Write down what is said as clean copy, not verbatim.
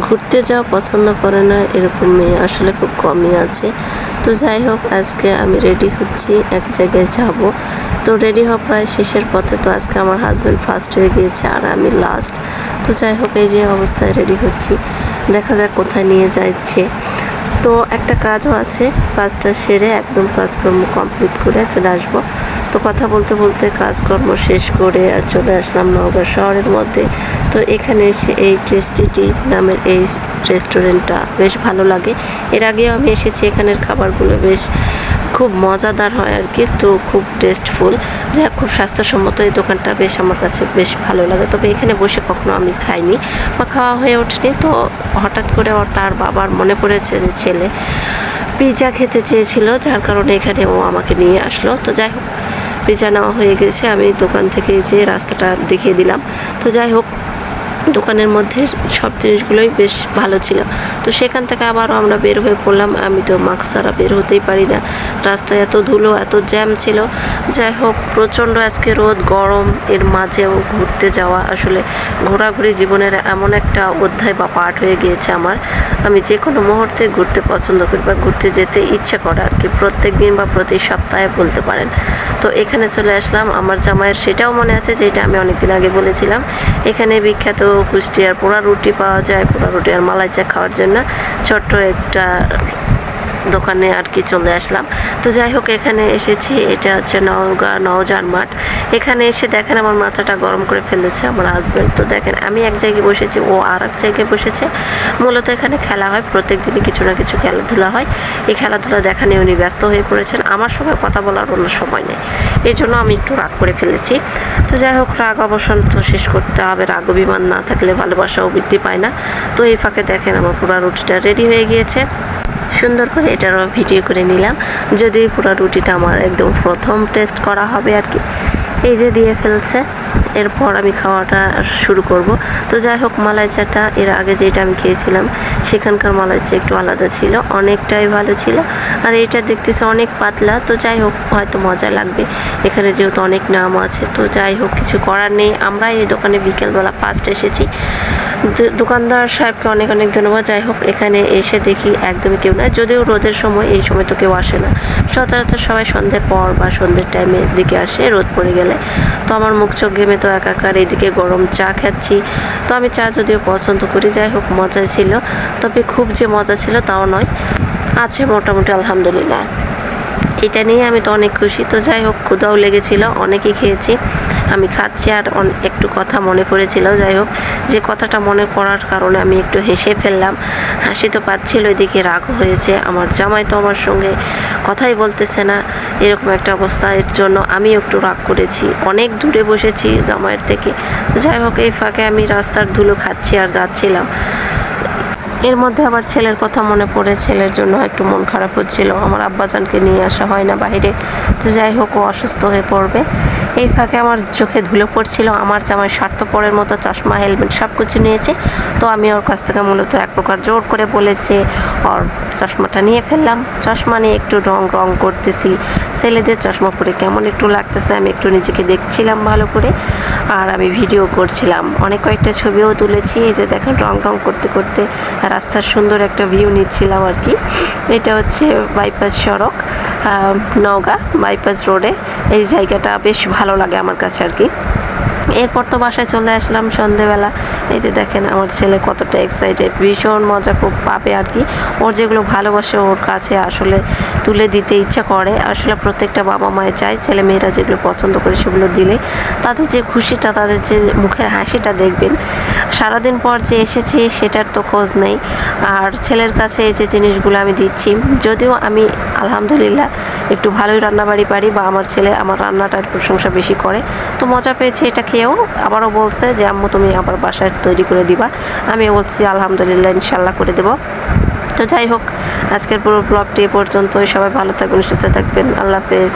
ঘুরতে যাওয়া পছন্দ করে না এরকম মেয়ে আসলে খুব কমই আছে। তো যাই হোক, আজকে আমি রেডি হচ্ছি, এক জায়গায় যাব। তো রেডি হওয়া প্রায় শেষের পথে। তো আজকে আমার হাজব্যান্ড ফার্স্ট হয়ে গিয়েছে আর আমি লাস্ট। তো যাই হোক, এই যে অবস্থায় রেডি হচ্ছি, দেখা যাক কোথায় নিয়ে যাচ্ছে। তো একটা কাজও আছে, কাজটা সেরে একদম কাজকর্ম কমপ্লিট করে চলে আসবো। তো কথা বলতে বলতে কাজকর্ম শেষ করে চলে আসলাম নওগাঁ শহরের মধ্যে। তো এখানে এসে এই টেস্টি নামের এই রেস্টুরেন্টটা বেশ ভালো লাগে। এর আগেও আমি এসেছি, এখানের খাবারগুলো বেশ খুব মজাদার হয় আর কি। তো খুব টেস্টফুল, যা খুব স্বাস্থ্যসম্মত। এই দোকানটা বেশ আমার কাছে বেশ ভালো লাগে। তবে এখানে বসে কখনো আমি খাইনি বা খাওয়া হয়ে ওঠেনি। তো হঠাৎ করে তার বাবার মনে পড়েছে যে ছেলে পিৎজা খেতে চেয়েছিল, যার কারণে এখানে ও আমাকে নিয়ে আসলো। তো যাই হোক, পিৎজা নেওয়া হয়ে গেছে। আমি দোকান থেকে যে রাস্তাটা দেখিয়ে দিলাম। তো যাই হোক, দোকানের মধ্যে সব জিনিসগুলোই বেশ ভালো ছিল। তো সেখান থেকে আবারও আমরা বের হয়ে পড়লাম। আমি তো মাস্ক ছাড়া বের হতেই পারি না, রাস্তায় এত ধুলো, এত জ্যাম ছিল। যাই হোক, প্রচণ্ড আজকে রোদ, গরম, এর মাঝেও ঘুরতে যাওয়া, আসলে ঘোরাঘুরি জীবনের এমন একটা অধ্যায় বা পার্ট হয়ে গিয়েছে আমার। আমি যে কোনো মুহূর্তে ঘুরতে পছন্দ করি বা ঘুরতে যেতে ইচ্ছে করে আর কি, প্রত্যেক দিন বা প্রতি সপ্তাহে বলতে পারেন। তো এখানে চলে আসলাম। আমার জামাইয়ের সেটাও মনে আছে, যেটা আমি অনেকদিন আগে বলেছিলাম। এখানে বিখ্যাত কুষ্টিয়ার পোড়া রুটি পাওয়া যায়, পোড়া রুটি আর মালাই চা খাওয়ার জন্য ছোট্ট একটা দোকানে আর কি চলে আসলাম। তো যাই হোক, এখানে এসেছি, এটা হচ্ছে নওগাঁ নওজান মাঠ। এখানে এসে দেখেন আমার মাথাটা গরম করে ফেলেছে আমার হাজব্যান্ড। তো দেখেন, আমি এক জায়গায় বসেছি, ও আর এক জায়গায় বসেছে। মূলত এখানে খেলা হয়, প্রত্যেক দিনই কিছু না কিছু খেলাধুলা হয়। এই খেলাধুলা দেখা নিয়ে উনি ব্যস্ত হয়ে পড়েছেন, আমার সঙ্গে কথা বলার অন্য সময় নেই। এই জন্য আমি একটু রাগ করে ফেলেছি। তো যাই হোক, রাগ অবসান তো শেষ করতে হবে, রাগ অভিমান না থাকলে ভালোবাসাও বৃদ্ধি পায় না। তো এই ফাঁকে দেখেন আমার পুরো রুটিটা রেডি হয়ে গিয়েছে। সুন্দর করে এটারও ভিডিও করে নিলাম, যদি পুরো রুটিটা আমার একদম প্রথম টেস্ট করা হবে আর কি। এই যে দিয়ে ফেলছে, এরপর আমি খাওয়াটা শুরু করব। তো যাই হোক, মালাই চাটা এর আগে যেটা আমি খেয়েছিলাম সেখানকার মালাই চা একটু আলাদা ছিল, অনেকটাই ভালো ছিল। আর এইটা দেখতেছে অনেক পাতলা। তো যাই হোক, হয়তো মজা লাগবে, এখানে যেহেতু অনেক নাম আছে। তো যাই হোক, কিছু করার নেই। আমরা এই দোকানে বিকেলবেলা ফার্স্ট এসেছি। দোকানদার সাহেবকে অনেক অনেক ধন্যবাদ। যাই হোক, এখানে এসে দেখি একদমই কেউ না, যদিও রোদের সময়, এই সময় তো কেউ আসে না। সচরাচর সবাই সন্ধ্যের পর বা সন্ধ্যের টাইমের দিকে আসে, রোদ পড়ে গেলে। তো আমার মুখ চোখ ঘেমে তো একাকার, এইদিকে গরম চা খাচ্ছি। তো আমি চা যদিও পছন্দ করি, যাই হোক মজা ছিল। তবে খুব যে মজা ছিল তাও নয়, আছে মোটামুটি আলহামদুলিল্লাহ। এটা নিয়ে আমি তো অনেক খুশি। তো যাই হোক, ক্ষুধাও লেগেছিল, অনেকেই খেয়েছি, আমি খাচ্ছি। আর একটু কথা মনে পড়েছিল। যাই হোক, যে কথাটা মনে পড়ার কারণে আমি একটু হেসে ফেললাম। হাসি তো পাচ্ছিল, এদিকে রাগও হয়েছে। আমার জামাই তো আমার সঙ্গে কথাই বলতেছে না, এরকম একটা অবস্থা। এর জন্য আমি একটু রাগ করেছি, অনেক দূরে বসেছি জামাইয়ের থেকে। তো যাই হোক, এই ফাঁকে আমি রাস্তার ধুলো খাচ্ছি আর যাচ্ছিলাম। এর মধ্যে আবার ছেলের কথা মনে পড়ে, ছেলের জন্য একটু মন খারাপ হচ্ছিল। আমার আব্বাজানকে নিয়ে আসা হয় না বাইরে। তো যাই হোক, ও অসুস্থ হয়ে পড়বে। এই ফাঁকে আমার চোখে ধুলো পড়ছিল। আমার জামাই স্বার্থপরের মতো চশমা, হেলমেট সব কিছু নিয়েছে। তো আমি ওর কাছ থেকে মূলত এক প্রকার জোর করে বলেছে, ওর চশমাটা নিয়ে ফেললাম। চশমা নিয়ে একটু রং করতেছি। ছেলেদের চশমা পরে কেমন একটু লাগতেছে, আমি একটু নিজেকে দেখছিলাম ভালো করে। আর আমি ভিডিও করছিলাম, অনেক কয়েকটা ছবিও তুলেছি। এই যে দেখেন, রং করতে করতে রাস্তার সুন্দর একটা ভিউ নিচ্ছিলাম আর কি। এটা হচ্ছে বাইপাস সড়ক, নওগাঁ বাইপাস রোডে। এই জায়গাটা বেশ ভালো লাগে আমার কাছে আর কি। এরপর তো বাসায় চলে আসলাম সন্ধেবেলা। এই যে দেখেন আমার ছেলে কতটা এক্সাইটেড, ভীষণ মজা খুব পাবে আর কি। ওর যেগুলো ভালোবাসে ওর কাছে আসলে তুলে দিতে ইচ্ছা করে। আসলে প্রত্যেকটা বাবা মায়ে চায় ছেলে মেয়েরা যেগুলো পছন্দ করে সেগুলো দিলে তাদের যে খুশিটা, তাদের যে মুখের হাসিটা দেখবেন। সারাদিন পর যে এসেছি সেটার তো খোঁজ নেই। আর ছেলের কাছে এই যে জিনিসগুলো আমি দিচ্ছি, যদিও আমি আলহামদুলিল্লাহ একটু ভালোই রান্নাবাড়ি পারি, বা আমার ছেলে আমার রান্নাটার প্রশংসা বেশি করে। তো মজা পেয়েছে এটা খেয়েও। আবারও বলছে যে আম্মু তুমি আবার বাসায় তৈরি করে দিবা। আমি বলছি আলহামদুলিল্লাহ, ইনশাল্লাহ করে দেব। তো যাই হোক, আজকের পুরো ব্লগটি এ পর্যন্তই। সবাই ভালো থাকবেন, সুস্থ থাকবেন। আল্লাহ হাফেজ।